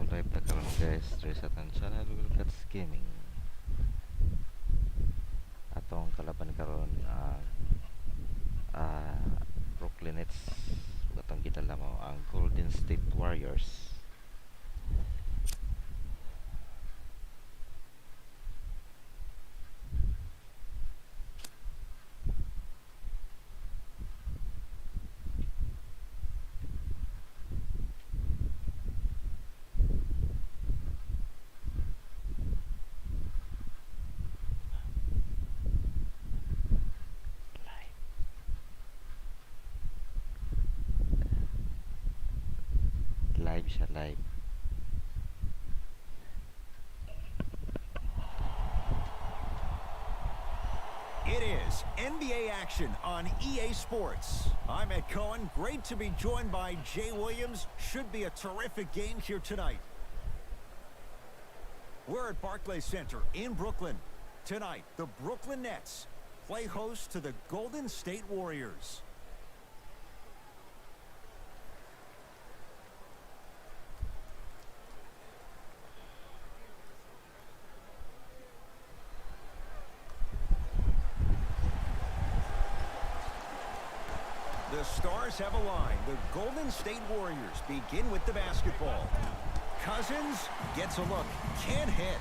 live na karon guys diri sa atong channel welcatz gaming. Atong kalaban karon ang Brooklyn Nets. Atong kita lamaw ang Golden State Warriors. Live siya, live. It is NBA action on EA Sports. I'm Ed Cohen. Great to be joined by Jay Williams. Should be a terrific game here tonight. We're at Barclays Center in Brooklyn. Tonight, the Brooklyn Nets play host to the Golden State Warriors. The stars have aligned. The Golden State Warriors begin with the basketball. Cousins gets a look. Can't hit.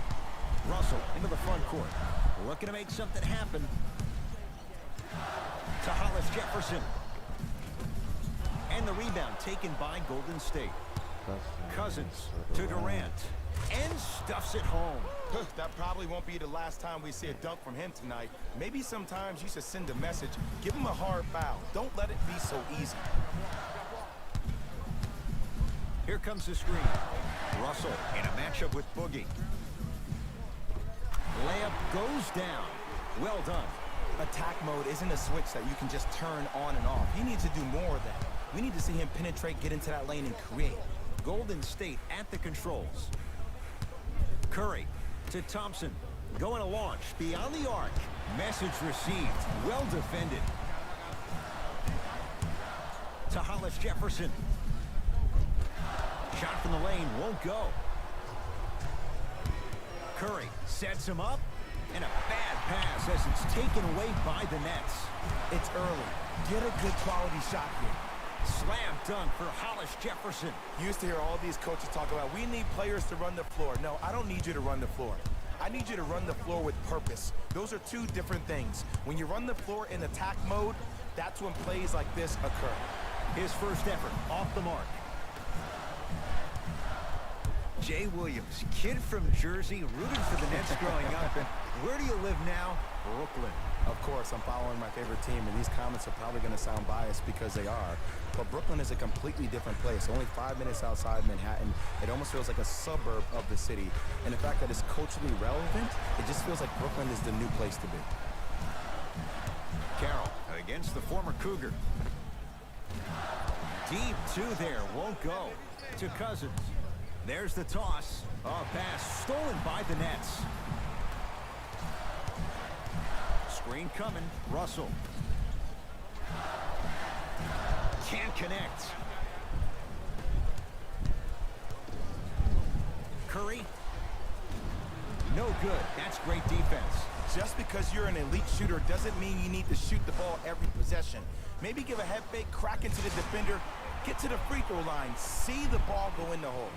Russell into the front court. Looking to make something happen. To Hollis Jefferson. And the rebound taken by Golden State. Cousins to Durant. And stuffs it home. That probably won't be the last time we see a dunk from him tonight. Maybe sometimes you should send a message. Give him a hard foul. Don't let it be so easy. Here comes the screen. Russell in a matchup with Boogie. Layup goes down. Well done. Attack mode isn't a switch that you can just turn on and off. He needs to do more of that. We need to see him penetrate, get into that lane, and create. Golden State at the controls. Curry to Thompson. Going to launch beyond the arc. Message received. Well defended. To Hollis Jefferson. Shot from the lane won't go. Curry sets him up. And a bad pass as it's taken away by the Nets. It's early. Get a good quality shot here. Slam dunk for Hollis Jefferson. You used to hear all these coaches talk about, we need players to run the floor. No, I don't need you to run the floor. I need you to run the floor with purpose. Those are two different things. When you run the floor in attack mode, that's when plays like this occur. His first effort off the mark. Jay Williams, kid from Jersey, rooted for the Nets growing up. And where do you live now? Brooklyn. Of course, I'm following my favorite team, and these comments are probably going to sound biased because they are. But Brooklyn is a completely different place. Only 5 minutes outside Manhattan. It almost feels like a suburb of the city. And the fact that it's culturally relevant, it just feels like Brooklyn is the new place to be. Carroll against the former Cougar. Deep two there, won't go. To Cousins. There's the toss. A pass stolen by the Nets. Screen coming. Russell. Can't connect. Curry. No good. That's great defense. Just because you're an elite shooter doesn't mean you need to shoot the ball every possession. Maybe give a head fake, crack into the defender, get to the free throw line, see the ball go in the hole.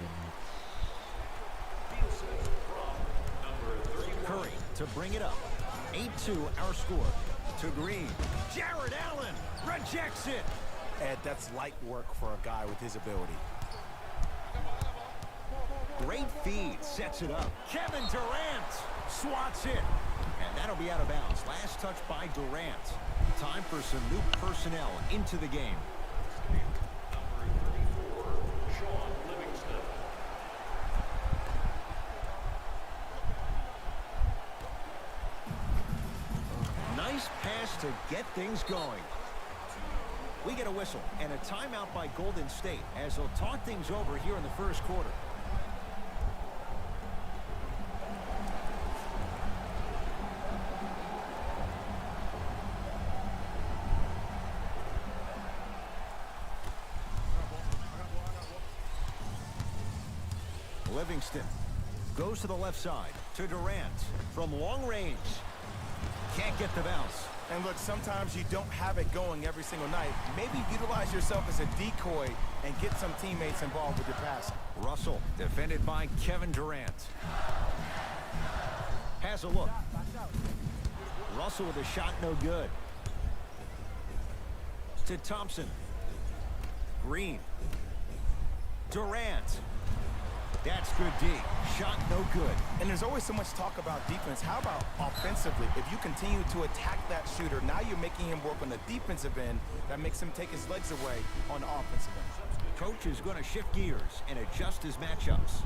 Curry to bring it up. 8-2 our score. To Green. Jared Allen rejects it. Ed, that's light work for a guy with his ability. Great feed, sets it up. Kevin Durant swats it. And that'll be out of bounds. Last touch by Durant. Time for some new personnel into the game. Nice pass to get things going. We get a whistle and a timeout by Golden State as they'll talk things over here in the first quarter. Livingston goes to the left side to Durant from long range. Can't get the bounce. And look, sometimes you don't have it going every single night. Maybe utilize yourself as a decoy and get some teammates involved with your passing. Russell defended by Kevin Durant. Has a look. Russell with a shot, no good. To Thompson. Green. Durant. That's good D. Shot no good. And there's always so much talk about defense. How about offensively? If you continue to attack that shooter, now you're making him work on the defensive end. That makes him take his legs away on the offensive end. Coach is going to shift gears and adjust his matchups.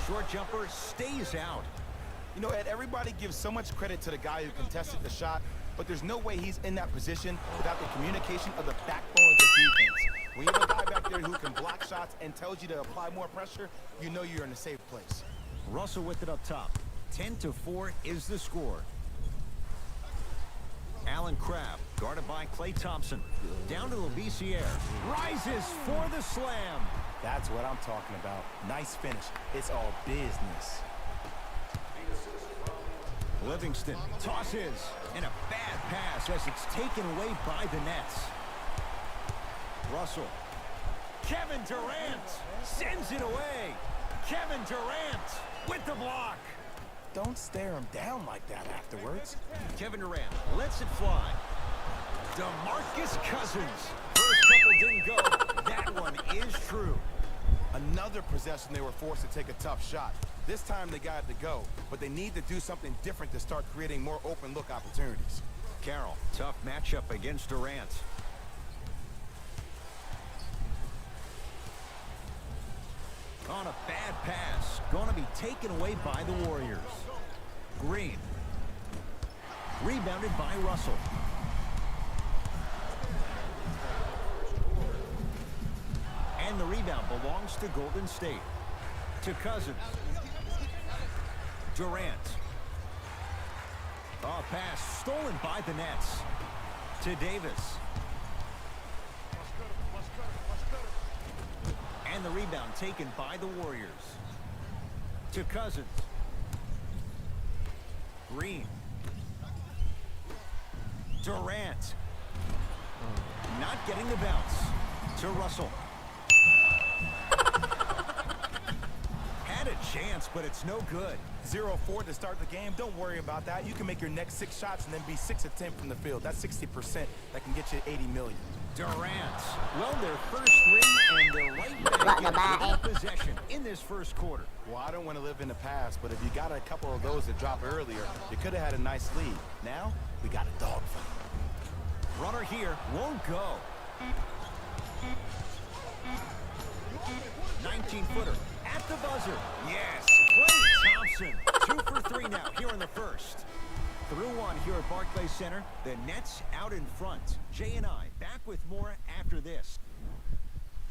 Short jumper stays out. You know, Ed, everybody gives so much credit to the guy who contested the shot, but there's no way he's in that position without the communication of the backbone of the defense. When you have a guy back there who can block shots and tells you to apply more pressure, you know you're in a safe place. Russell with it up top. 10-4 is the score. Allen Crabbe, guarded by Klay Thompson. Down to Labissiere. Rises for the slam. That's what I'm talking about. Nice finish. It's all business. Livingston tosses. And a bad pass as it's taken away by the Nets. Russell. Kevin Durant sends it away. Kevin Durant with the block. Don't stare him down like that afterwards. Kevin Durant lets it fly. DeMarcus Cousins. First couple didn't go. That one is true. Another possession they were forced to take a tough shot. This time they got it to go, but they need to do something different to start creating more open look opportunities. Carroll, tough matchup against Durant. On a bad pass, going to be taken away by the Warriors. Green. Rebounded by Russell. And the rebound belongs to Golden State. To Cousins. Durant. A pass stolen by the Nets. To Davis. And the rebound taken by the Warriors. To Cousins. Green. Durant. Not getting the bounce. To Russell. Had a chance, but it's no good. 0-4 to start the game. Don't worry about that. You can make your next 6 shots and then be 6 of 10 from the field. That's 60%. That can get you 80 million. Durant. Well, their first three, and they're right back in possession in this first quarter. Well, I don't want to live in the past, but if you got a couple of those that dropped earlier, you could have had a nice lead. Now, we got a dogfight. Runner here won't go. 19-footer at the buzzer. Yes, Klay Thompson. 2 for 3 now here in the first. Through one here at Barclays Center. The Nets out in front. Jay and I back with more after this.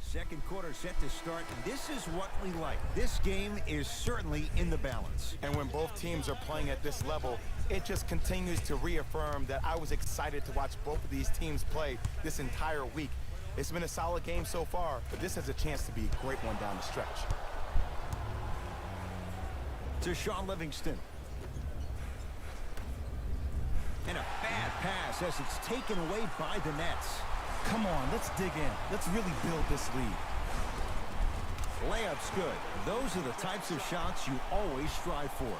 Second quarter set to start. This is what we like. This game is certainly in the balance. And when both teams are playing at this level, it just continues to reaffirm that I was excited to watch both of these teams play this entire week. It's been a solid game so far, but this has a chance to be a great one down the stretch. To Shaun Livingston. And a bad pass as it's taken away by the Nets. Come on, let's dig in. Let's really build this lead. Layup's good. Those are the types of shots you always strive for.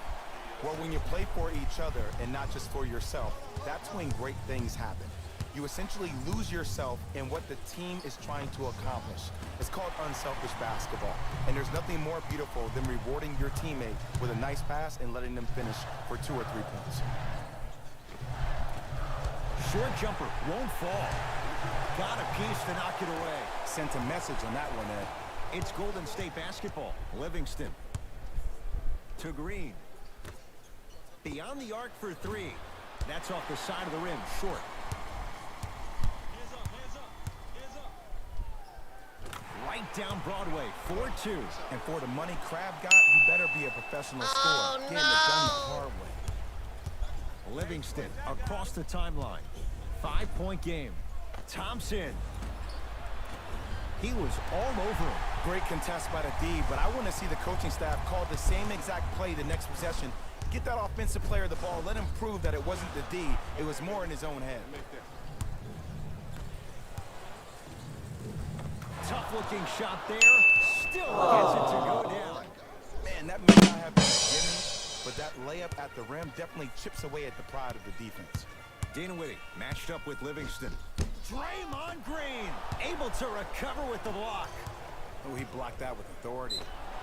Well, when you play for each other and not just for yourself, that's when great things happen. You essentially lose yourself in what the team is trying to accomplish. It's called unselfish basketball. And there's nothing more beautiful than rewarding your teammate with a nice pass and letting them finish for 2 or 3 points. Short jumper won't fall. Got a piece to knock it away. Sent a message on that one, Ed. It's Golden State basketball. Livingston. To Green. Beyond the arc for 3. That's off the side of the rim, short. Right down Broadway, 4-2. And for the money Crab got, you better be a professional scorer. Getting it done the hard way. Livingston across the timeline. 5-point game. Thompson. He was all over him. Great contest by the D, but I want to see the coaching staff call the same exact play the next possession. Get that offensive player the ball. Let him prove that it wasn't the D. It was more in his own head. Tough-looking shot there. Still gets it to go down. Man, that may not have been a gimme, but that layup at the rim definitely chips away at the pride of the defense. Dinwiddie matched up with Livingston. Draymond Green able to recover with the block. Oh, he blocked that with authority.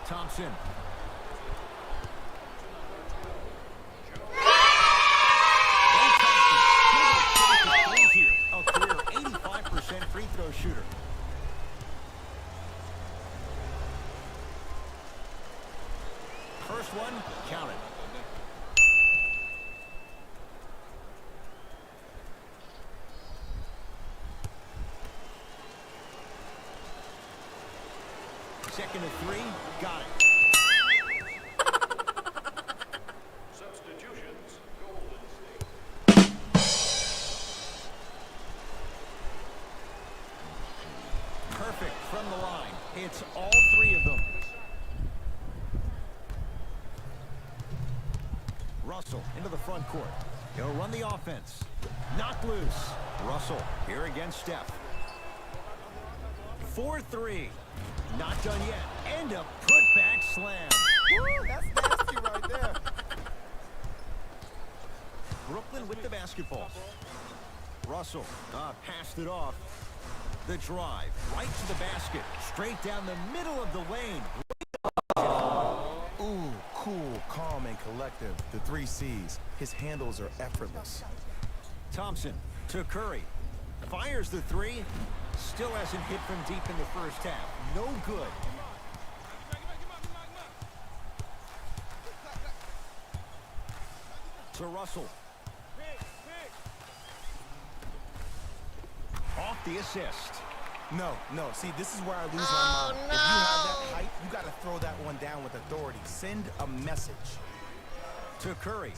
Thompson. A career 85% free throw shooter. First one, count it. Second and 3, got it. Substitutions, Golden State. Perfect from the line. It's all 3 of them. Russell into the front court. He'll run the offense. Knocked loose. Russell here against Steph. 4-3. Not done yet. And a put-back slam. Woo, that's nasty right there. Brooklyn with the basketball. Russell passed it off. The drive right to the basket. Straight down the middle of the lane. Ooh, cool, calm, and collective. The 3 C's. His handles are effortless. Thompson to Curry. Fires the 3. Still hasn't hit from deep in the first half. No good. To Russell. Off the assist. No. See, this is where I lose my mind. If you have that height, you got to throw that one down with authority. Send a message. To Curry.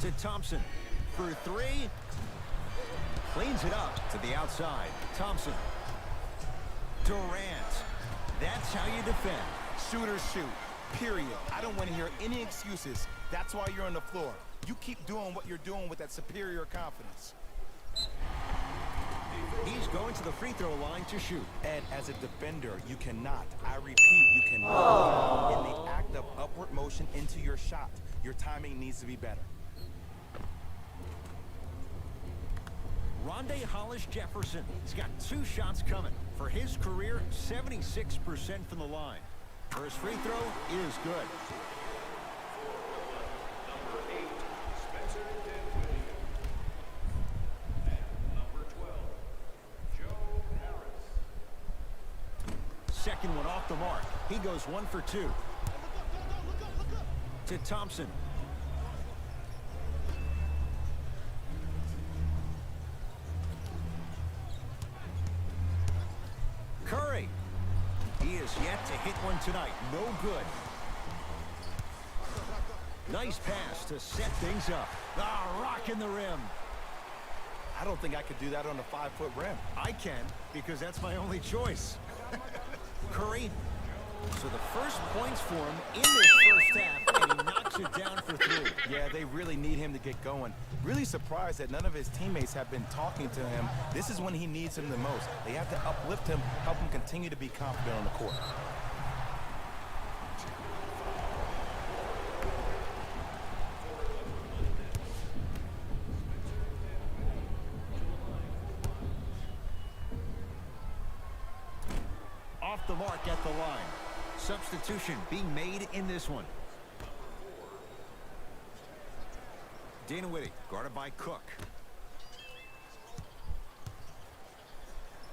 To Thompson for 3. Cleans it up to the outside. Thompson. Durant. That's how you defend. Shooters shoot. Period. I don't want to hear any excuses. That's why you're on the floor. You keep doing what you're doing with that superior confidence. He's going to the free throw line to shoot. And as a defender, you cannot. I repeat, you cannot. In the act of upward motion into your shot, your timing needs to be better. Rondé Hollis-Jefferson. He's got 2 shots coming. For his career, 76% from the line. First free throw is good. Number 8, Spencer Dinwiddie. And number 12, Joe Harris. Second one off the mark. He goes 1 for 2. To Thompson. Curry. He is yet to hit one tonight. No good. Nice pass to set things up. Rocking the rim. I don't think I could do that on a 5-foot rim. I can, because that's my only choice. Curry. So the first points for him in this first half, and he knocks it down for 3. Yeah, they really need him to get going. Really surprised that none of his teammates have been talking to him. This is when he needs him the most. They have to uplift him, help him continue to be confident on the court. Off the mark at the line. Substitution being made in this one. Dinwiddie guarded by Cook.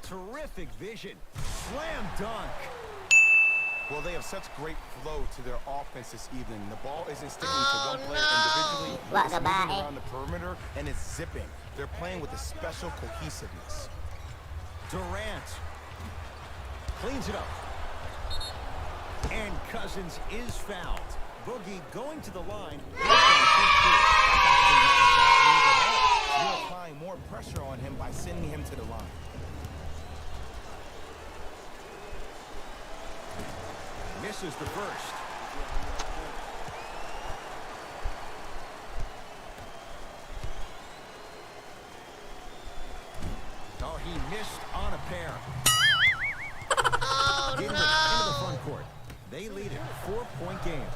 Terrific vision. Slam dunk. Well, they have such great flow to their offense this evening. The ball isn't sticking to one player individually. It's moving around the perimeter, and it's zipping. They're playing with a special cohesiveness. Durant cleans it up. And Cousins is fouled. Boogie going to the line. You're applying more pressure on him by sending him to the line. Misses the first. Oh, he missed on a pair. Into the front court. They lead it. 4-point game.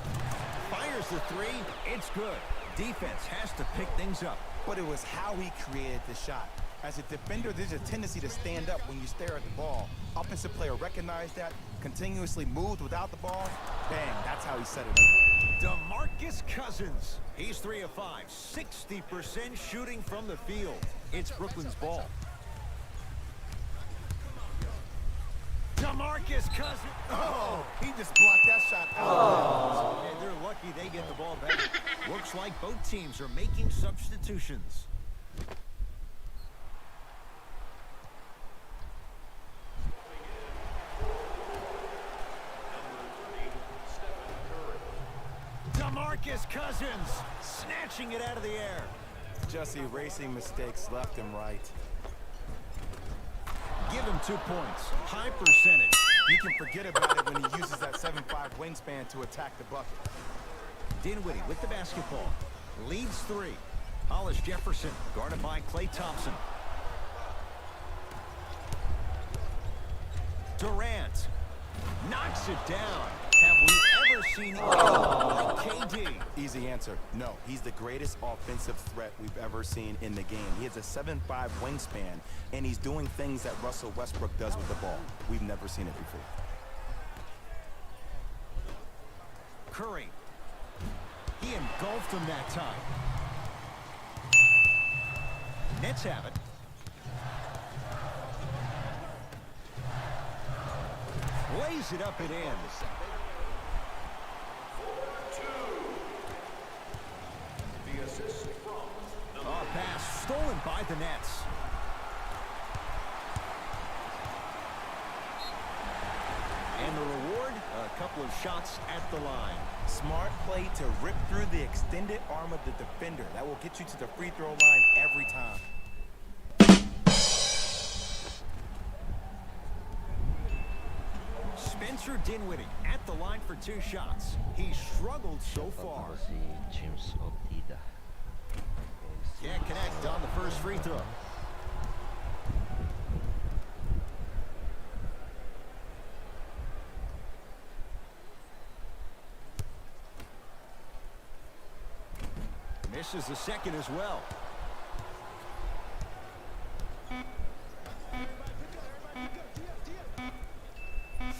Fires the three. It's good. Defense has to pick things up. But it was how he created the shot. As a defender, there's a tendency to stand up when you stare at the ball. Offensive player recognized that, continuously moved without the ball. Bang, that's how he set it up. DeMarcus Cousins. He's 3 of 5. 60% shooting from the field. It's Brooklyn's ball. DeMarcus Cousins. Oh, he just blocked that shot out. And they're lucky they get the ball back. Looks like both teams are making substitutions. DeMarcus Cousins snatching it out of the air. Just erasing mistakes left and right. Give him 2 points. High percentage. You can forget about it when he uses that 7'5" wingspan to attack the bucket. Dinwiddie with the basketball. Leads 3. Hollis Jefferson guarded by Klay Thompson. Durant knocks it down. Have we ever seen anyone like KD? Easy answer. No, he's the greatest offensive threat we've ever seen in the game. He has a 7'5" wingspan, and he's doing things that Russell Westbrook does with the ball. We've never seen it before. Curry. He engulfed him that time. Nets have it. Lays it up and in. The assist from Oh, pass stolen by the Nets. And the reward, a couple of shots at the line. Smart play to rip through the extended arm of the defender. That will get you to the free throw line every time. Spencer Dinwiddie at the line for 2 shots. He struggled so far. Si James Otida. Can't connect on the first free throw. Misses the second as well.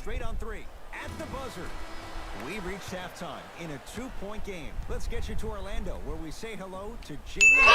Straight on 3 at the buzzer. We've reached halftime in a 2-point game. Let's get you to Orlando, where we say hello to Jalen.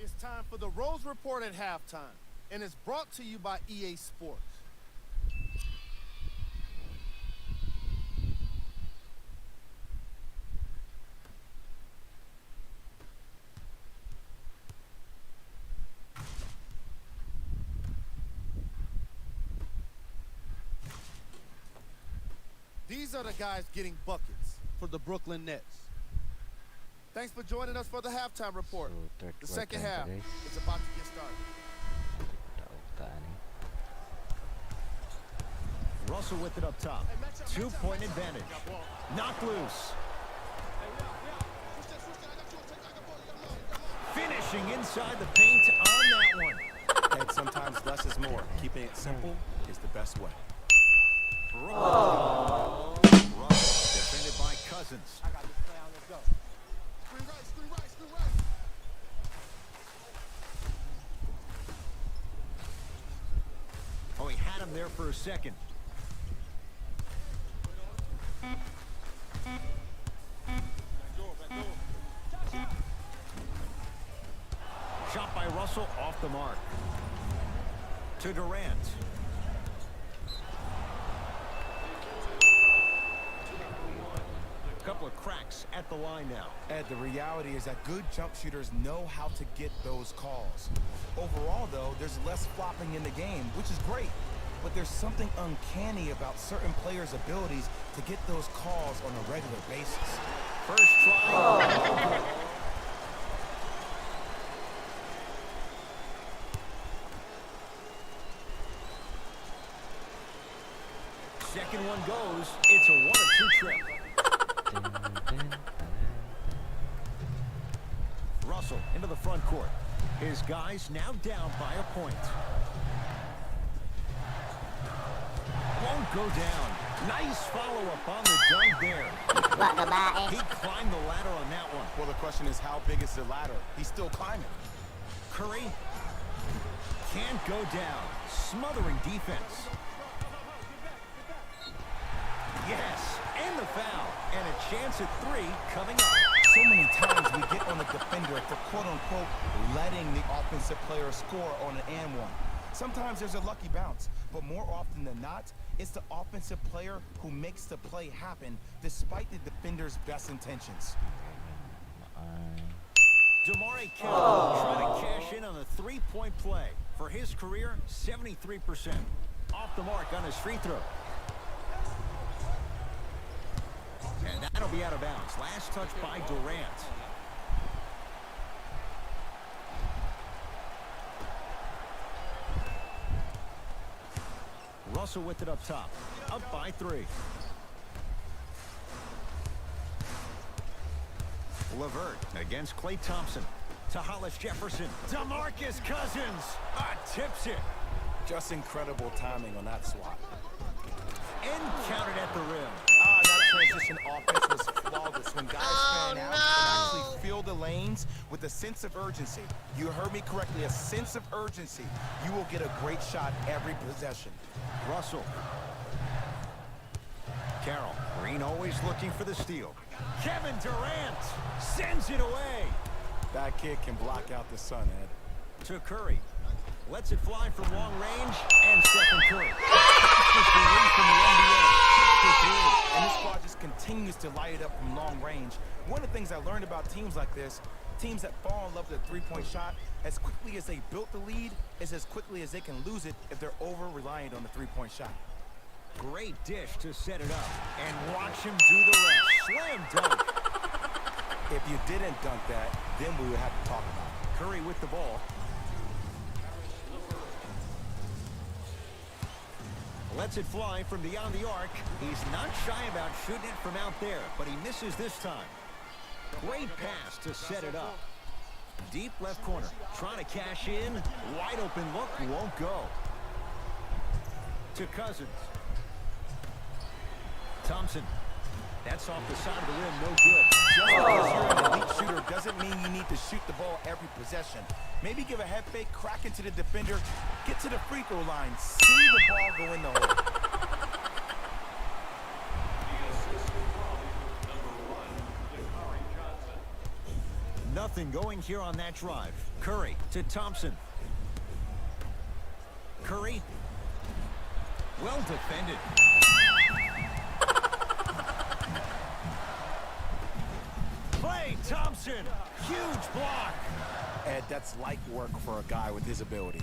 It's time for the Rose Report at halftime, and it's brought to you by EA Sports. These are the guys getting buckets for the Brooklyn Nets. Thanks for joining us for the halftime report. So, third The second quarter half guys. is about to get started. Taugtani. Russell with it up top. 2-point advantage. Knocked loose. Finishing inside the paint on that one. And sometimes less is more. Keeping it simple is the best way. Brooklyn. Cousins. I got this down. Let's go. Screen right, screen right, screen right. Oh, he had him there for a second. Shot by Russell off the mark. To Durant. A couple of cracks at the line now. Ed, the reality is that good jump shooters know how to get those calls. Overall, though, there's less flopping in the game, which is great. But there's something uncanny about certain players' abilities to get those calls on a regular basis. First try. Second one goes. It's a 1 or 2 trip. Russell into the front court. His guys now down by a point. Won't go down. Nice follow-up on the dunk there. He climbed the ladder on that one. Well, the question is, how big is the ladder? He's still climbing. Curry can't go down. Smothering defense. Yes, and the foul. And a chance at 3 coming up. So many times we get on the defender for quote-unquote letting the offensive player score on an and one. Sometimes there's a lucky bounce, but more often than not, it's the offensive player who makes the play happen despite the defender's best intentions. DeMar trying to cash in on the three-point play. For his career, 73%. Off the mark on his free throw. And that'll be out of bounds. Last touch by Durant. Russell with it up top. Up by 3. LeVert against Klay Thompson. To Hollis Jefferson. DeMarcus Cousins. Tips it. Just incredible timing on that swat. And counted at the rim. That transition offense was flawless when guys fan out and actually fill the lanes with a sense of urgency. You heard me correctly, a sense of urgency. You will get a great shot every possession. Russell. Carroll. Green always looking for the steal. Kevin Durant sends it away. That kid can block out the sun, Ed. To Curry. Lets it fly from long range. And Stephen Curry. Fastest release from the NBA. And this squad just continues to light it up from long range. One of the things I learned about teams like this, teams that fall in love with the three-point shot, as quickly as they built the lead, is as quickly as they can lose it if they're over-reliant on the three-point shot. Great dish to set it up. And watch him do the rest. Slam dunk. If you didn't dunk that, then we would have to talk about it. Curry with the ball. Lets it fly from beyond the arc. He's not shy about shooting it from out there, but he misses this time. Great pass to set it up. Deep left corner. Trying to cash in. Wide open look. Won't go. To Cousins. Thompson. That's off the side of the rim. No good. Just because you're an elite shooter doesn't mean you need to shoot the ball every possession. Maybe give a head fake, crack into the defender, get to the free throw line, see the ball go in the hole. Nothing going here on that drive. Curry to Thompson. Curry. Well defended. Klay Thompson. Huge block. Ed, that's light work for a guy with his ability.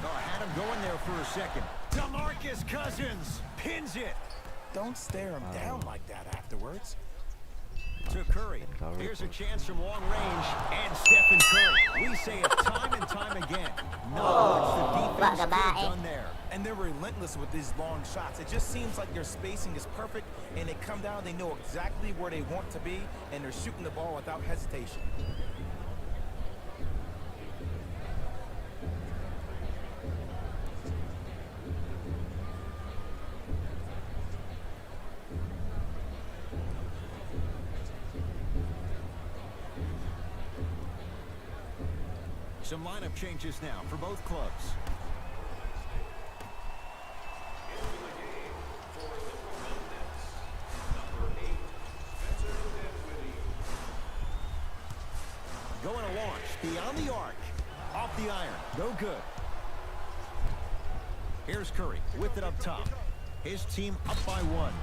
Oh, had him going there for a second. DeMarcus Cousins pins it. Don't stare him down like that afterwards. To Curry. Here's a chance from long range. And Stephen Curry. We say it time and time again. Not much the defense could have done there. And they're relentless with these long shots. It just seems like their spacing is perfect, and they come down, they know exactly where they want to be, and they're shooting the ball without hesitation. Some lineup changes now for both clubs. Into the game for the Brooklyn Nets, number 8, Spencer Dinwiddie. Going to launch beyond the arc. Off the iron. No good. Here's Curry with it up top. His team up by 1.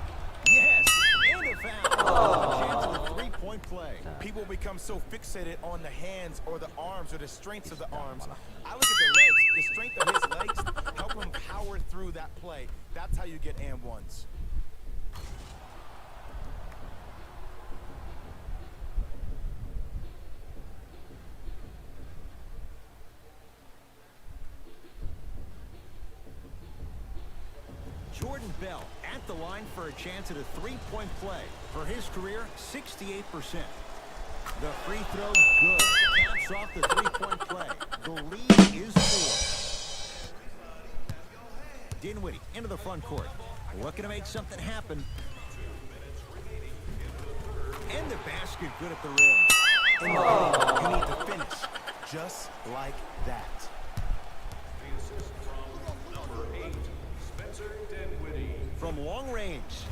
Yes! And a foul. Chance of a three-point play. People become so fixated on the hands or the arms or the strengths of the arms. I look at the legs. The strength of his legs help him power through that play. That's how you get and ones. Jordan Bell at the line for a chance at a three-point play. For his career, 68%. The free throw, good. Caps off the three-point play. The lead is 4. Dinwiddie into the front court. Looking to make something happen. And the basket good at the rim. You need to finish just like that. The assist from number 8, Spencer Dinwiddie. From long range.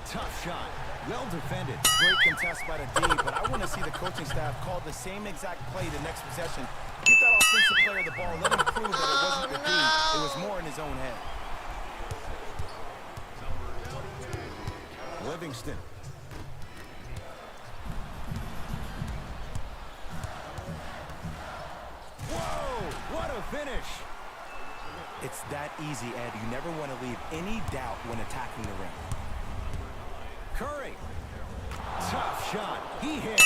Tough shot. Well defended. Great contest by the D, but I want to see the coaching staff call the same exact play the next possession. Get that offensive player the ball. Let him prove that it wasn't the D. It was more in his own head. Livingston. Whoa! What a finish! It's that easy, Ed. You never want to leave any doubt when attacking the rim. Curry. Tough shot. He hits.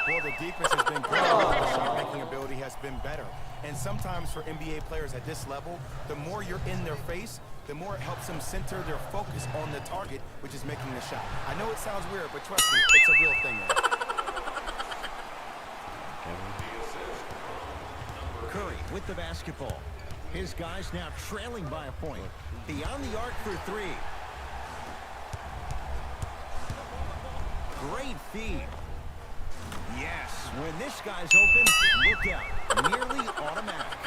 Well, the defense has been great. The shot-making ability has been better. And sometimes for NBA players at this level, the more you're in their face, the more it helps them center their focus on the target, which is making the shot. I know it sounds weird, but trust me, it's a real thing. Curry with the basketball. His guys now trailing by a point. Beyond the arc for 3. Great feed. Yes, when this guy's open, look out. Nearly automatic.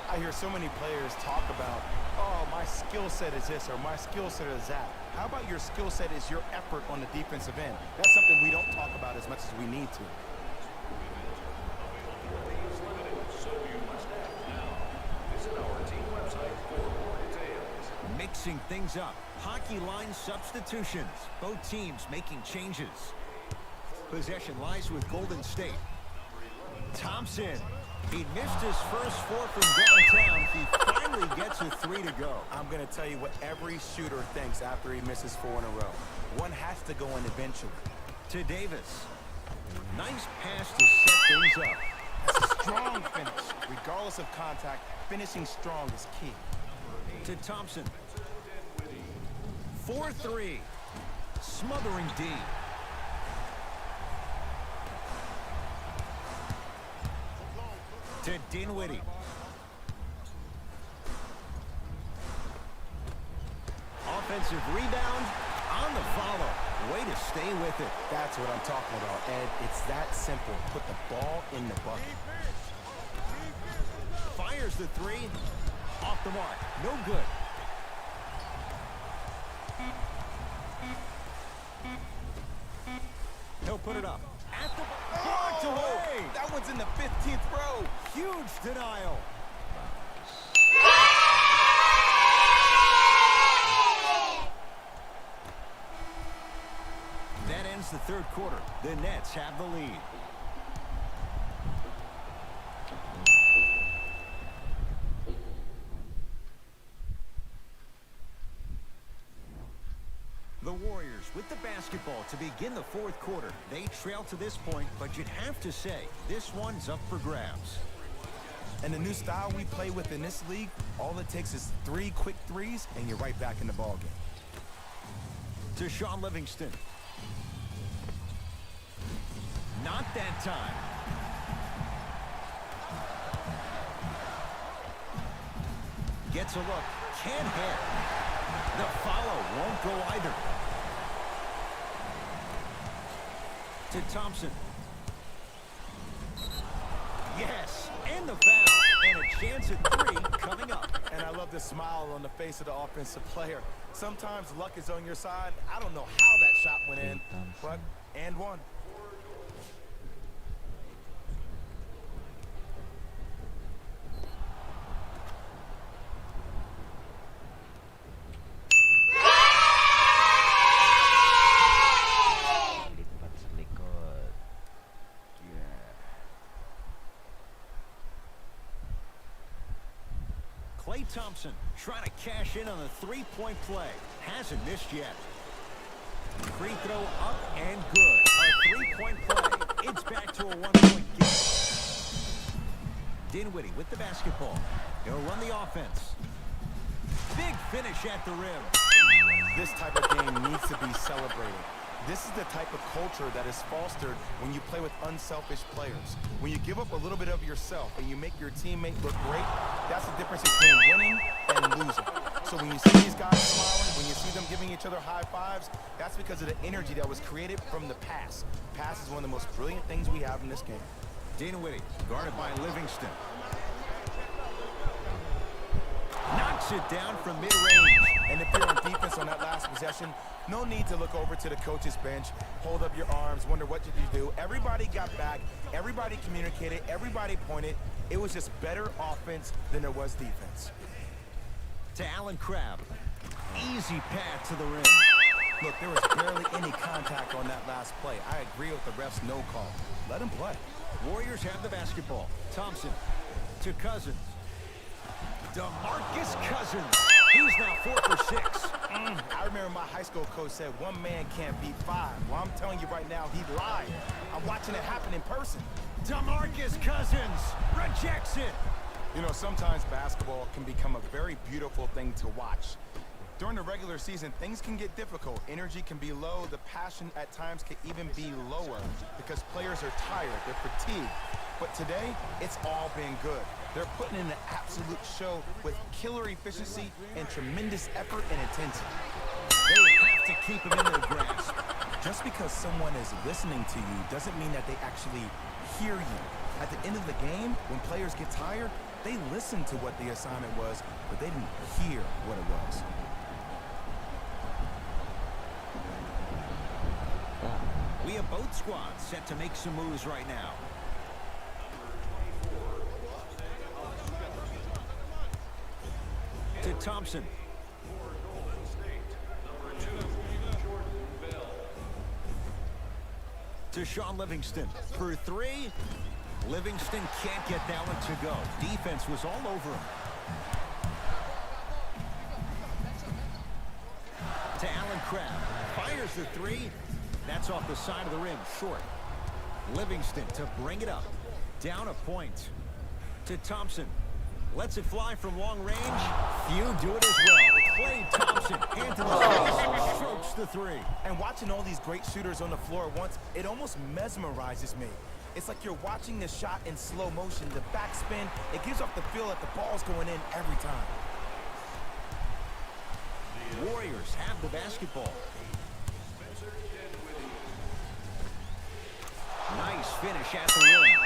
I hear so many players talk about, oh, my skill set is this or my skill set is that. How about your skill set is your effort on the defensive end? That's something we don't talk about as much as we need to. Is limited, so you must act now. Visit our team website for more details. Mixing things up. Hockey line substitutions. Both teams making changes. Possession lies with Golden State. Thompson. He missed his first 4 from downtown. He finally gets a 3 to go. I'm going to tell you what every shooter thinks after he misses 4 in a row. One has to go in eventually. To Davis. Nice pass to set things up. That's a strong finish. Regardless of contact, finishing strong is key. To Thompson. 4-3. Smothering D. To Dinwiddie. Offensive rebound on the follow. Way to stay with it. That's what I'm talking about, Ed. It's that simple. Put the ball in the bucket. Fires the 3. Off the mark. No good. He'll put it up. At the blocked away. That one's in the 15th row. Huge denial. That ends the third quarter. The Nets have the lead. The Warriors with the basketball to begin the fourth quarter. They trail to this point, but you'd have to say this one's up for grabs. And the new style we play with in this league, all it takes is 3 quick threes, and you're right back in the ballgame. To Sean Livingston. Not that time. Gets a look. Can't hit. The follow won't go either. To Thompson. Yes, and the foul. And a chance at 3 coming up. And I love the smile on the face of the offensive player. Sometimes luck is on your side. I don't know how that shot went in, but and one. Lipat sa likod. Klay Thompson trying to cash in on the three-point play. Hasn't missed yet. Free throw up and good. A three-point play. It's back to a one-point game. Dinwiddie with the basketball. He'll run the offense. Big finish at the rim. This type of game needs to be celebrated. This is the type of culture that is fostered when you play with unselfish players. When you give up a little bit of yourself and you make your teammate look great, that's the difference between winning and losing. So when you see these guys smiling, when you see them giving each other high fives, that's because of the energy that was created from the pass. Pass is one of the most brilliant things we have in this game. Dinwiddie guarded by Livingston. Knocks it down from mid-range. And if you're on defense on that last possession, no need to look over to the coach's bench, hold up your arms, wonder what did you do. Everybody got back, everybody communicated, everybody pointed. It was just better offense than there was defense. To Allen Crabbe. Easy path to the rim. Look, there was barely any contact on that last play. I agree with the ref's no call. Let him play. Warriors have the basketball. Thompson to Cousins. DeMarcus Cousins. He's now 4 for 6. I remember my high school coach said one man can't beat 5. Well, I'm telling you right now, he lied. I'm watching it happen in person. DeMarcus Cousins rejects it. You know, sometimes basketball can become a very beautiful thing to watch. During the regular season, things can get difficult. Energy can be low. The passion at times can even be lower because players are tired. They're fatigued. But today, it's all been good. They're putting in an absolute show with killer efficiency and tremendous effort and intensity. They have to keep him in their grasp. Just because someone is listening to you doesn't mean that they actually hear you. At the end of the game, when players get tired, they listen to what the assignment was, but they didn't hear what it was. We have both squads set to make some moves right now. To Thompson. To Sean Livingston for 3. Livingston can't get that one to go. Defense was all over him. To Allen Crabbe. Fires the 3. That's off the side of the rim, short. Livingston to bring it up. Down a point. To Thompson. Lets it fly from long range. Few do it as well. Klay Thompson, hand to the face, strokes the 3. And watching all these great shooters on the floor at once, it almost mesmerizes me. It's like you're watching the shot in slow motion. The backspin, it gives off the feel that the ball's going in every time. Warriors have the basketball. Nice finish at the rim.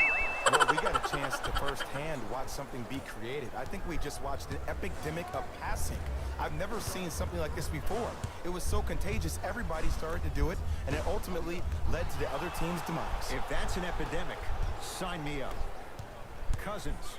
Well, we got a chance to firsthand watch something be created. I think we just watched an epidemic of passing. I've never seen something like this before. It was so contagious, everybody started to do it, and it ultimately led to the other team's demise. If that's an epidemic, sign me up. Cousins.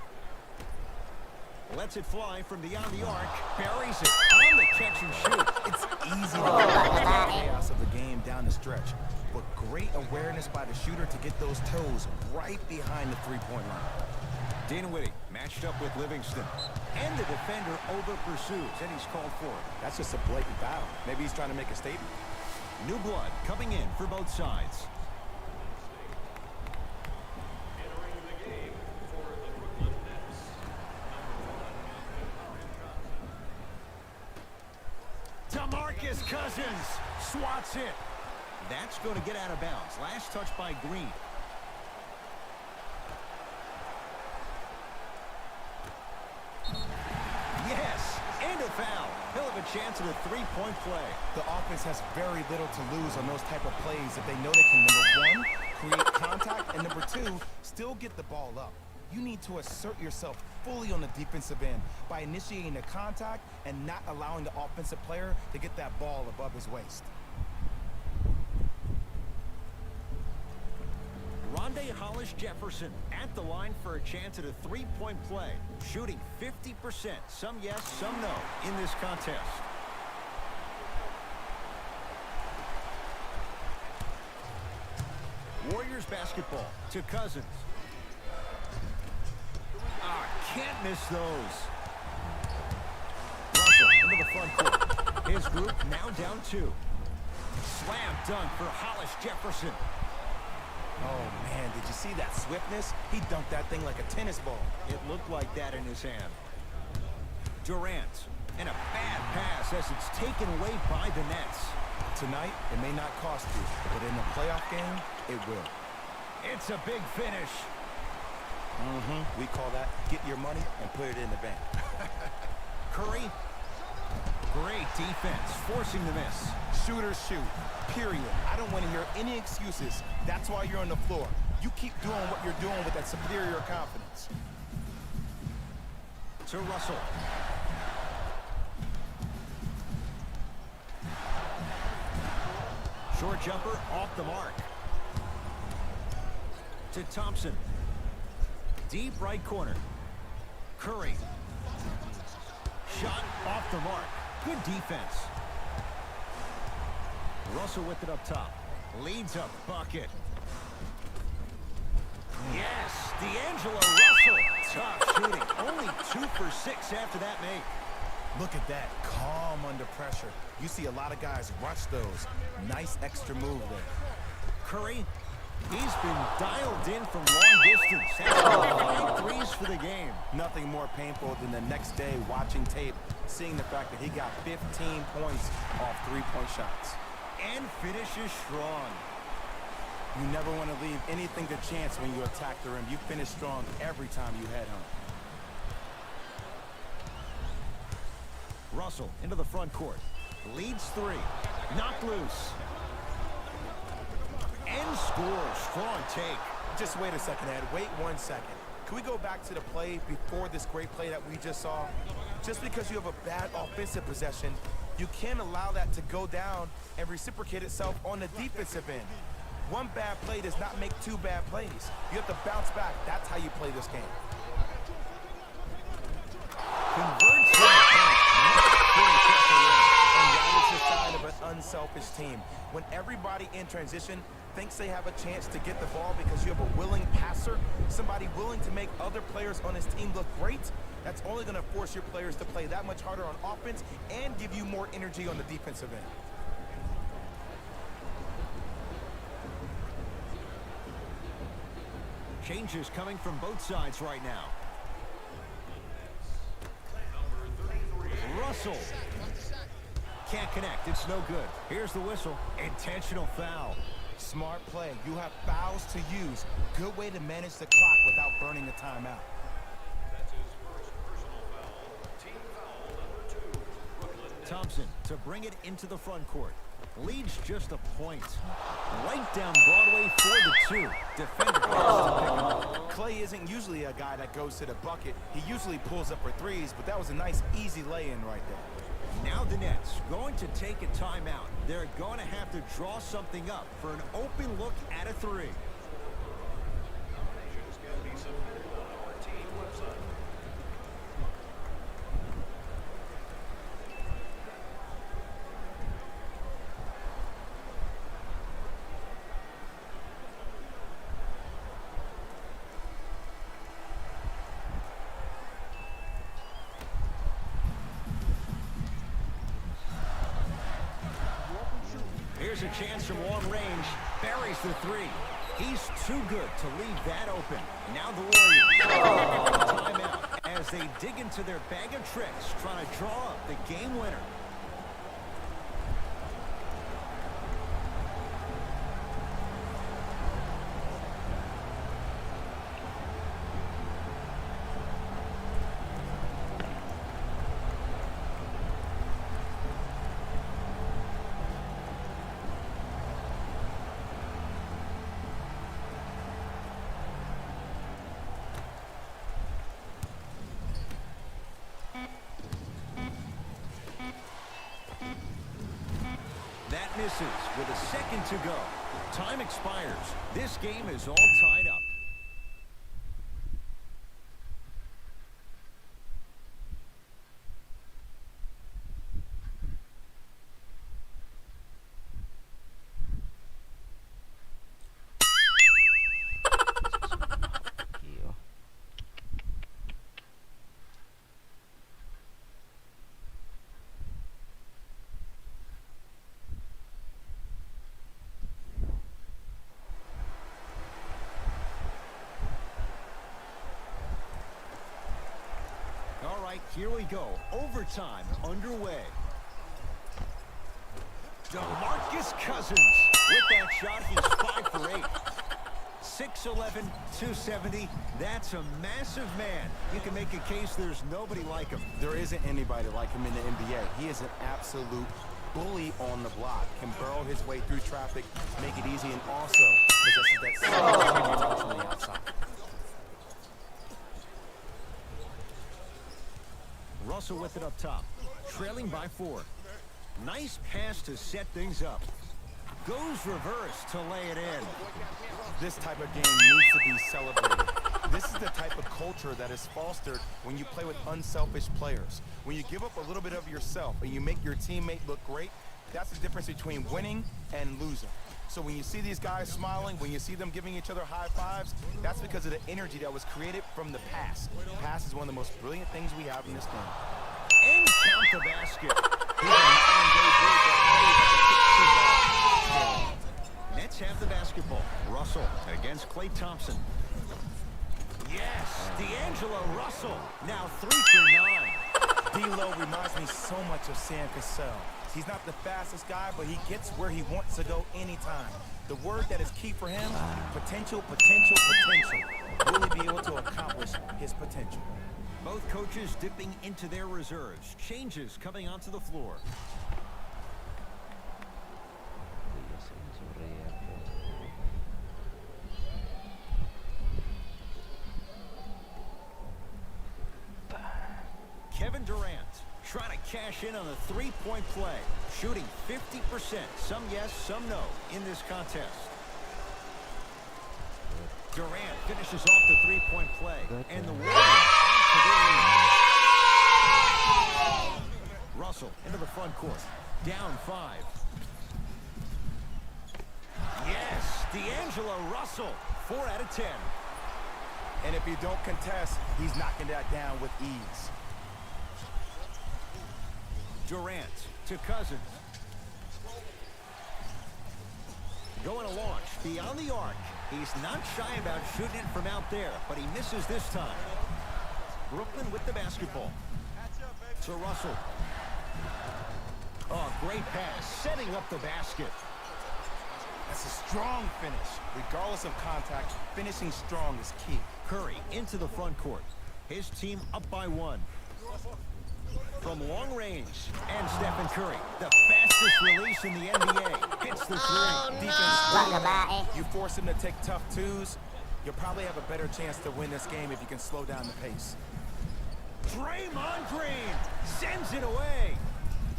Lets it fly from beyond the arc. Buries it on the catch and shoot. It's easy to get the chaos of the game down the stretch, but great awareness by the shooter to get those toes right behind the three-point line. Dinwiddie matched up with Livingston. And the defender over-pursues, and he's called for it. That's just a blatant foul. Maybe he's trying to make a statement. New blood coming in for both sides. Entering the game for the Brooklyn Nets. DeMarcus Cousins swats it. That's going to get out of bounds. Last touch by Green. Yes, and a foul. He'll have a chance at a three-point play. The offense has very little to lose on those type of plays if they know they can, number one, create contact, and number two, still get the ball up. You need to assert yourself fully on the defensive end by initiating the contact and not allowing the offensive player to get that ball above his waist. Rondé Hollis-Jefferson at the line for a chance at a three-point play. Shooting 50%. Some yes, some no in this contest. Warriors basketball to Cousins. Can't miss those. Russell into the front court. His group now down 2. Slam dunk for Hollis-Jefferson. Oh, man, did you see that swiftness? He dunked that thing like a tennis ball. It looked like that in his hand. Durant. And a bad pass as it's taken away by the Nets. Tonight, it may not cost you, but in a playoff game, it will. It's a big finish. We call that get your money and put it in the bank. Curry. Great defense, forcing the miss. Shooters shoot, period. I don't want to hear any excuses. That's why you're on the floor. You keep doing what you're doing with that superior confidence. To Russell. Short jumper off the mark. To Thompson. Deep right corner. Curry. Shot off the mark. Good defense. Russell with it up top. Leads a bucket. Yes, D'Angelo Russell. Tough shooting. Only 2 for 6 after that make. Look at that, calm under pressure. You see a lot of guys rush those. Nice extra move there. Curry, he's been dialed in from long distance. Has 5 threes for the game. Nothing more painful than the next day watching tape, seeing the fact that he got 15 points off three-point shots. And finishes strong. You never want to leave anything to chance when you attack the rim. You finish strong every time you head home. Russell into the front court. Leads 3. Knocked loose. And scores. Strong take. Just wait a second, Ed. Wait 1 second. Can we go back to the play before this great play that we just saw? Just because you have a bad offensive possession, you can't allow that to go down and reciprocate itself on the defensive end. One bad play does not make 2 bad plays. You have to bounce back. That's how you play this game. Converts to the paint. And that is the sign of an unselfish team. When everybody in transition thinks they have a chance to get the ball because you have a willing passer, somebody willing to make other players on his team look great, that's only going to force your players to play that much harder on offense and give you more energy on the defensive end. Changes coming from both sides right now. Russell. Can't connect. It's no good. Here's the whistle. Intentional foul. Smart play. You have fouls to use. Good way to manage the clock without burning the timeout. That's his first personal foul. Team foul number 2. Brooklyn Nets. Thompson to bring it into the front court. Leads just a point. Right down Broadway for the 2. Defender has to pick him up. Clay isn't usually a guy that goes to the bucket. He usually pulls up for threes, but that was a nice, easy lay-in right there. Now the Nets going to take a timeout. They're going to have to draw something up for an open look at a 3. Nominations can be submitted on our team website. Here's a chance from long range. Buries the 3. He's too good to leave that open. Now the Warriors timeout as they dig into their bag of tricks, trying to draw up the game winner. misses with a second to go. Time expires. This game is all tied up. Iyo. All right, here we go. Overtime underway. DeMarcus Cousins. With that shot, he's 5 for 8. 6'11", 270. That's a massive man. You can make a case there's nobody like him. There isn't anybody like him in the NBA. He is an absolute bully on the block. Can burrow his way through traffic, make it easy, and also possesses that second touch on the outside. Russell with it up top. Trailing by 4. Nice pass to set things up. Goes reverse to lay it in. This type of game needs to be celebrated. This is the type of culture that is fostered when you play with unselfish players. When you give up a little bit of yourself and you make your teammate look great, that's the difference between winning and losing. So when you see these guys smiling, when you see them giving each other high fives, that's because of the energy that was created from the pass. Pass is one of the most brilliant things we have in this game. And count the basket. Nets have the basketball. Russell against Klay Thompson. Yes, D'Angelo Russell. Now 3 for 9. D'Lo reminds me so much of Sam Cassell. He's not the fastest guy, but he gets where he wants to go anytime. The word that is key for him, potential, potential, potential. Will he be able to accomplish his potential? Both coaches dipping into their reserves. Changes coming onto the floor. Iya sih, sore ya. Kevin Durant trying to cash in on a three-point play. Shooting 50%. Some yes, some no in this contest. Durant finishes off the three-point play. And the Warriors to their lead. Russell into the front court. Down 5. Yes, D'Angelo Russell. 4 out of 10. And if you don't contest, he's knocking that down with ease. Durant to Cousins. Going to launch beyond the arc. He's not shy about shooting it from out there, but he misses this time. Brooklyn with the basketball. To Russell. Oh, great pass, setting up the basket. That's a strong finish. Regardless of contact, finishing strong is key. Curry into the front court. His team up by 1. From long range, and Stephen Curry, the fastest release in the NBA, hits the 3. Defense. You force him to take tough twos, you'll probably have a better chance to win this game if you can slow down the pace. Draymond Green sends it away.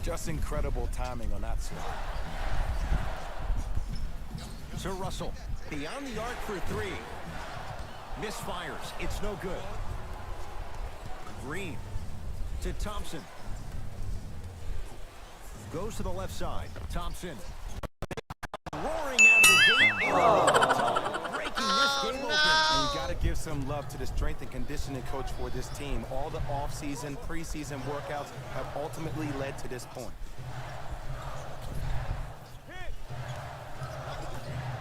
Just incredible timing on that swat. To Russell, beyond the arc for 3. Misfires, it's no good. Green to Thompson. Goes to the left side. Thompson. Roaring out of the gate. Breaking this game open. And you got to give some love to the strength and conditioning coach for this team. All the off-season, preseason workouts have ultimately led to this point.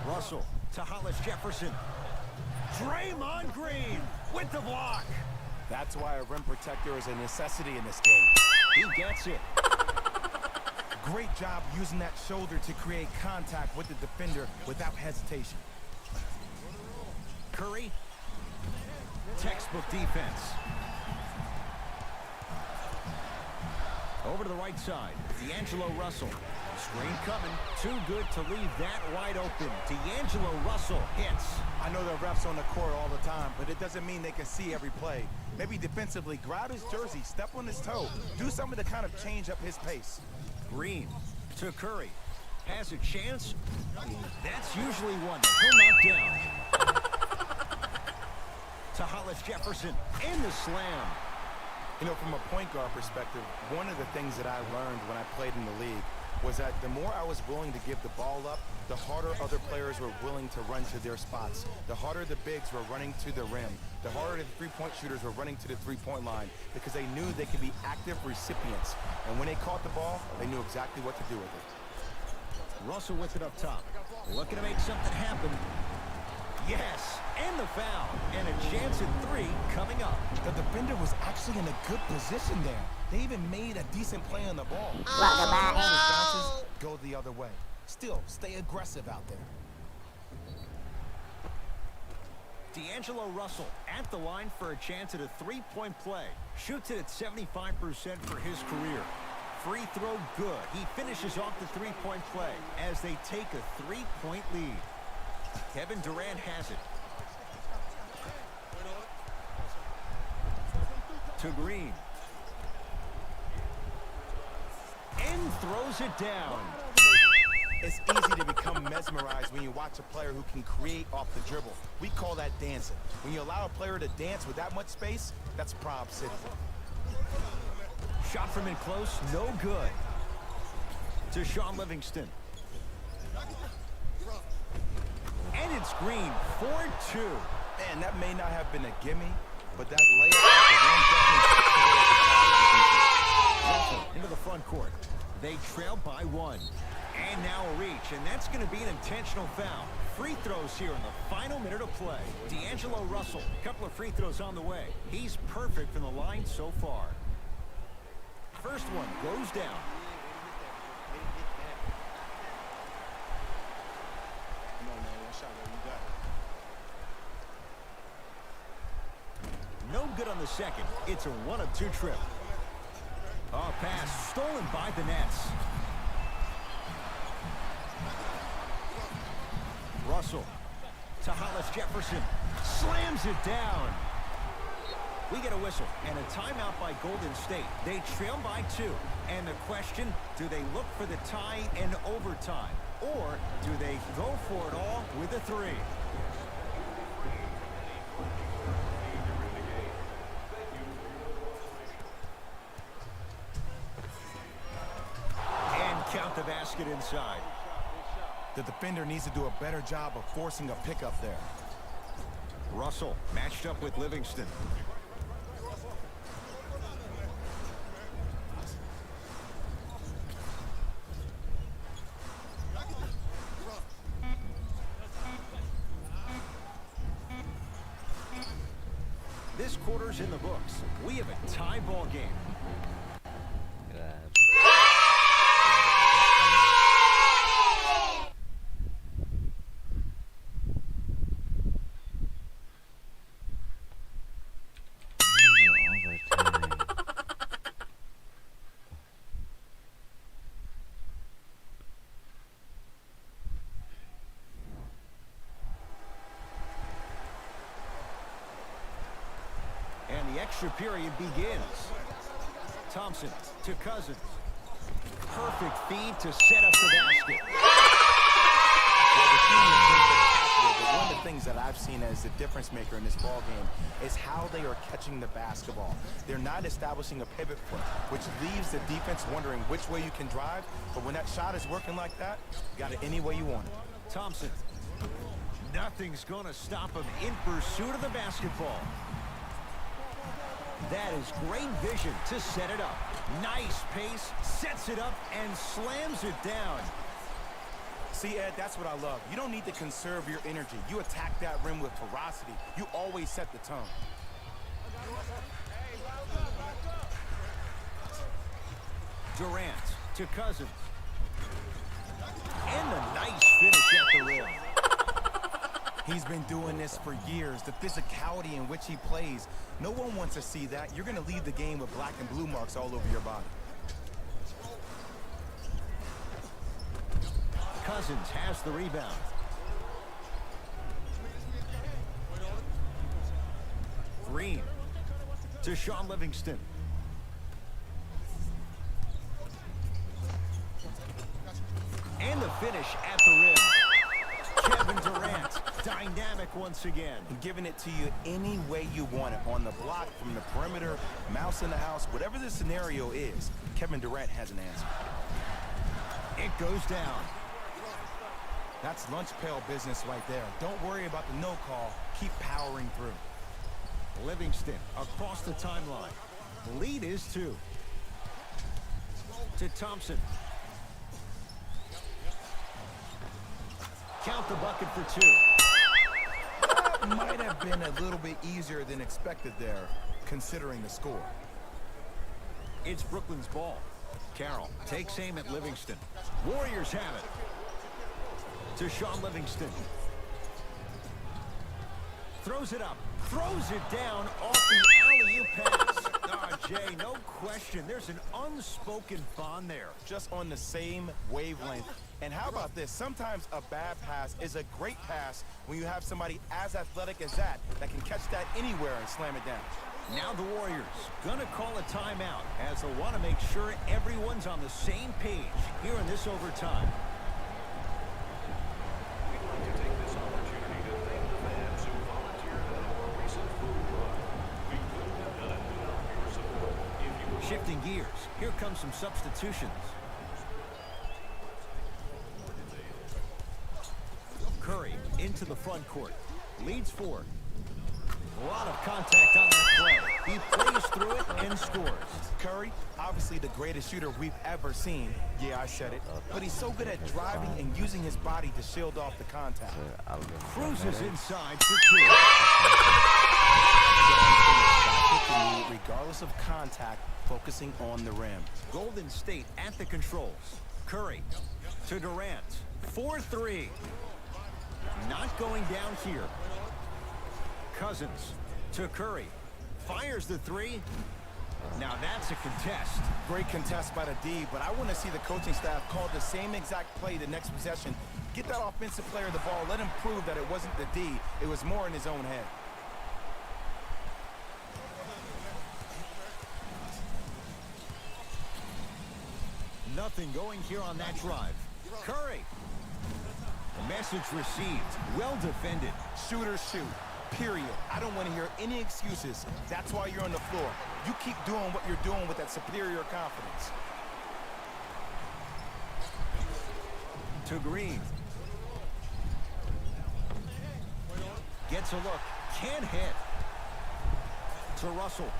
Russell to Hollis Jefferson. Draymond Green with the block. That's why a rim protector is a necessity in this game. He gets it. Great job using that shoulder to create contact with the defender without hesitation. Curry. Textbook defense. Over to the right side. D'Angelo Russell. Screen coming. Too good to leave that wide open. D'Angelo Russell hits. I know there are refs on the court all the time, but it doesn't mean they can see every play. Maybe defensively, grab his jersey, step on his toe, do something to kind of change up his pace. Green to Curry. Has a chance. That's usually one that he'll knock down. To Hollis Jefferson and the slam. You know, from a point guard perspective, one of the things that I learned when I played in the league was that the more I was willing to give the ball up, the harder other players were willing to run to their spots. The harder the bigs were running to the rim. The harder the three-point shooters were running to the three-point line because they knew they could be active recipients. And when they caught the ball, they knew exactly what to do with it. Russell with it up top. Looking to make something happen. Yes, and the foul. And a chance at three coming up. The defender was actually in a good position there. They even made a decent play on the ball. Bounces, go the other way. Still, stay aggressive out there. D'Angelo Russell at the line for a chance at a three-point play. Shoots it at 75% for his career. Free throw good. He finishes off the three-point play as they take a three-point lead. Kevin Durant has it. To Green. And throws it down. It's easy to become mesmerized when you watch a player who can create off the dribble. We call that dancing. When you allow a player to dance with that much space, that's Prob City. Shot from in close, no good. To Sean Livingston. And it's Green, 4-2. Man, that may not have been a gimme, but that layup at the rim definitely. Into the front court. They trail by one. And now a reach, and that's going to be an intentional foul. Free throws here in the final minute of play. D'Angelo Russell, a couple of free throws on the way. He's perfect from the line so far. First one goes down. No good on the second. It's a 1-of-2 trip. Oh, pass stolen by the Nets. Russell to Hollis Jefferson. Slams it down. We get a whistle and a timeout by Golden State. They trail by 2. And the question, do they look for the tie in overtime? Or do they go for it all with a 3? And count the basket inside. The defender needs to do a better job of forcing a pickup there. Russell matched up with Livingston. This quarter's in the books. We have a tie ball game. And the extra period begins. Thompson to Cousins. Perfect feed to set up the basket. One of the things that I've seen as the difference maker in this ball game is how they are catching the basketball. They're not establishing a pivot foot, which leaves the defense wondering which way you can drive. But when that shot is working like that, you got it any way you want it. Thompson. Nothing's going to stop him in pursuit of the basketball. That is great vision to set it up. Nice pace, sets it up, and slams it down. See, Ed, that's what I love. You don't need to conserve your energy. You attack that rim with ferocity. You always set the tone. Durant to Cousins. And a nice finish at the rim. He's been doing this for years. The physicality in which he plays. No one wants to see that. You're going to leave the game with black and blue marks all over your body. Cousins has the rebound. Green to Sean Livingston. And the finish. finish at the rim. Kevin Durant, dynamic once again. And giving it to you any way you want it. On the block, from the perimeter, mouse in the house, whatever the scenario is, Kevin Durant has an answer. It goes down. That's lunch pail business right there. Don't worry about the no call. Keep powering through. Livingston across the timeline. The lead is 2. To Thompson. Count the bucket for 2. That might have been a little bit easier than expected there, considering the score. It's Brooklyn's ball. Carroll takes aim at Livingston. Warriors have it. To Sean Livingston. Throws it up. Throws it down off the alley-oop pass. Jay, no question. There's an unspoken bond there. Just on the same wavelength. And how about this? Sometimes a bad pass is a great pass when you have somebody as athletic as that can catch that anywhere and slam it down. Now the Warriors gonna call a timeout as they want to make sure everyone's on the same page here in this overtime. We'd like to take this opportunity to thank the fans who volunteered at our recent food run. We couldn't have done it without your support. If you would Shifting gears, here comes some substitutions. Curry into the front court. Leads 4. A lot of contact on that play. He plays through it and scores. Curry, obviously the greatest shooter we've ever seen. Yeah, I said it. But he's so good at driving and using his body to shield off the contact. Cruises inside for 2. Regardless of contact, focusing on the rim. Golden State at the controls. Curry to Durant. 4-3. Not going down here. Cousins to Curry. Fires the 3. Now that's a contest. Great contest by the D, but I want to see the coaching staff call the same exact play the next possession. Get that offensive player the ball. Let him prove that it wasn't the D. It was more in his own head. Nothing going here on that drive. Curry. Message received. Well defended. Shooters shoot. Period. I don't want to hear any excuses. That's why you're on the floor. You keep doing what you're doing with that superior confidence. To Green. Gets a look. Can't hit. To Russell.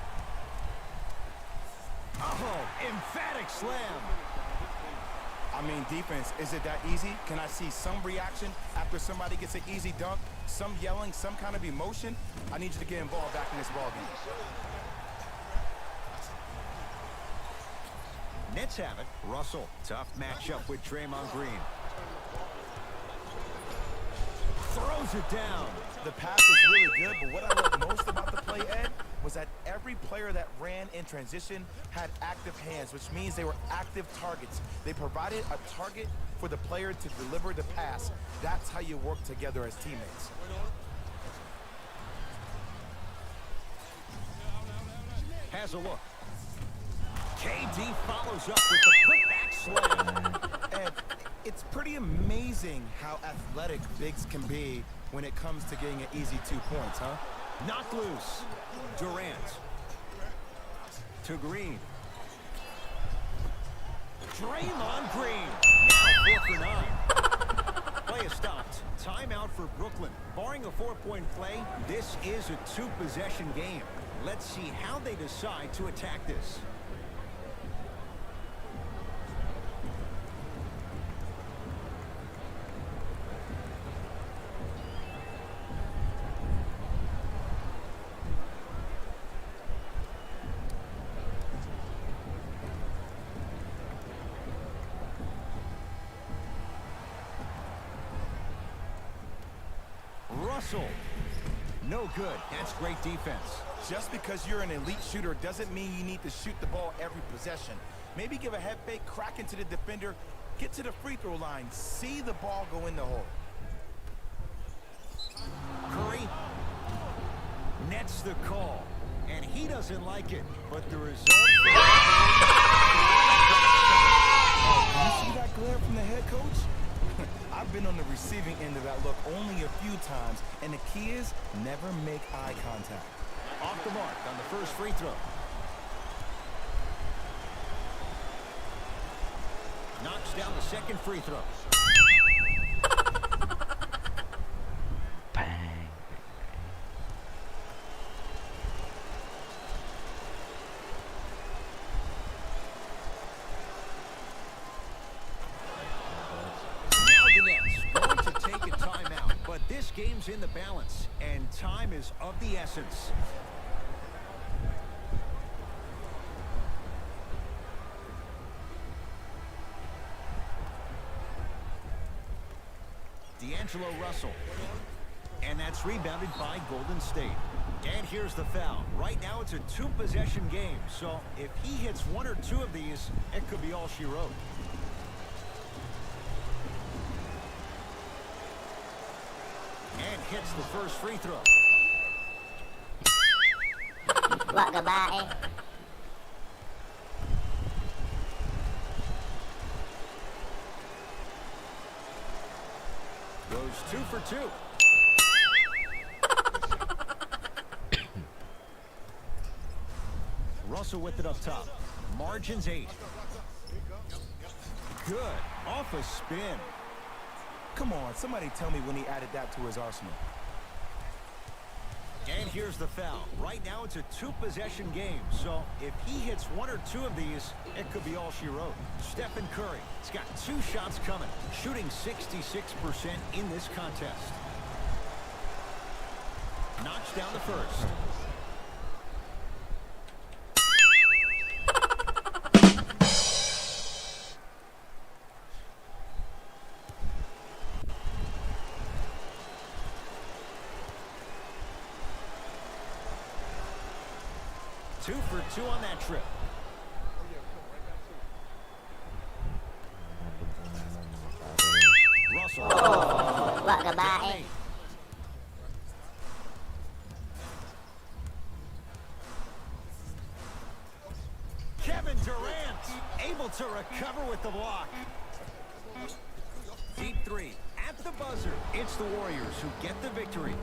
Oh, emphatic slam. I mean, defense, is it that easy? Can I see some reaction after somebody gets an easy dunk? Some yelling, some kind of emotion? I need you to get involved back in this ballgame. Nets have it. Russell, tough matchup with Draymond Green. Throws it down. The pass was really good, but what I loved most about the play, Ed, was that every player that ran in transition had active hands, which means they were active targets. They provided a target for the player to deliver the pass. That's how you work together as teammates. Has a look. KD follows up with the putback slam. And it's pretty amazing how athletic bigs can be when it comes to getting an easy 2 points, huh? Knocked loose. Durant. To Green. Draymond Green. Now 4 for 9. Play is stopped. Timeout for Brooklyn. Barring a 4-point play, this is a 2-possession game. Let's see how they decide to attack this. Russell. No good. That's great defense. Just because you're an elite shooter doesn't mean you need to shoot the ball every possession. Maybe give a head fake, crack into the defender, get to the free throw line, see the ball go in the hole. Curry nets the call, and he doesn't like it, but the result... Oh, you see that glare from the head coach? I've been on the receiving end of that look only a few times, and the key is never make eye contact. Off the mark on the first free throw. Knocks down the second free throw. Bang. Now the Nets going to take a timeout, but this game's in the balance, and time is of the essence. D'Angelo Russell. And that's rebounded by Golden State. And here's the foul. Right now it's a two-possession game, so if he hits one or two of these, it could be all she wrote. And hits the first free throw. What goodbye? Goes 2 for 2. Russell with it up top. Margins 8. Good. Off a spin. Come on, somebody tell me when he added that to his arsenal. And here's the foul. Right now it's a two-possession game, so if he hits one or two of these, it could be all she wrote. Stephen Curry has got 2 shots coming, shooting 66% in this contest. Knocks down the first. Two for 2 on that trip. Russell. What goodbye? Kevin Durant able to recover with the block. Deep 3 at the buzzer. It's the Warriors who get the victory.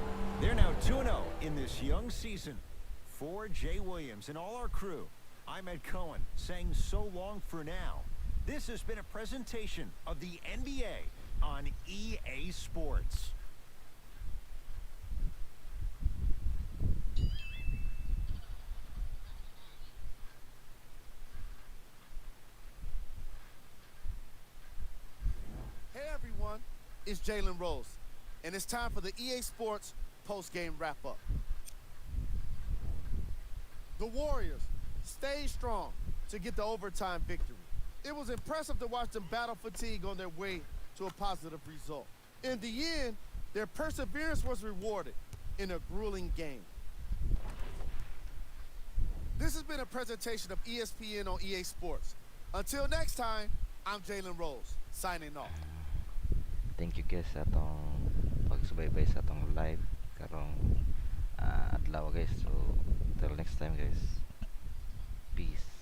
They're now 2-0 in this young season. For Jay Williams and all our crew, I'm Ed Cohen saying so long for now. This has been a presentation of the NBA on EA Sports. Hey everyone, it's Jalen Rose, and it's time for the EA Sports post-game wrap-up. The Warriors stayed strong to get the overtime victory. It was impressive to watch them battle fatigue on their way to a positive result. In the end, their perseverance was rewarded in a grueling game. This has been a presentation of ESPN on EA Sports. Until next time, I'm Jalen Rose, signing off. Thank you guys sa atong pagsubaybay sa atong live karong adlaw guys. So till next time guys. Peace.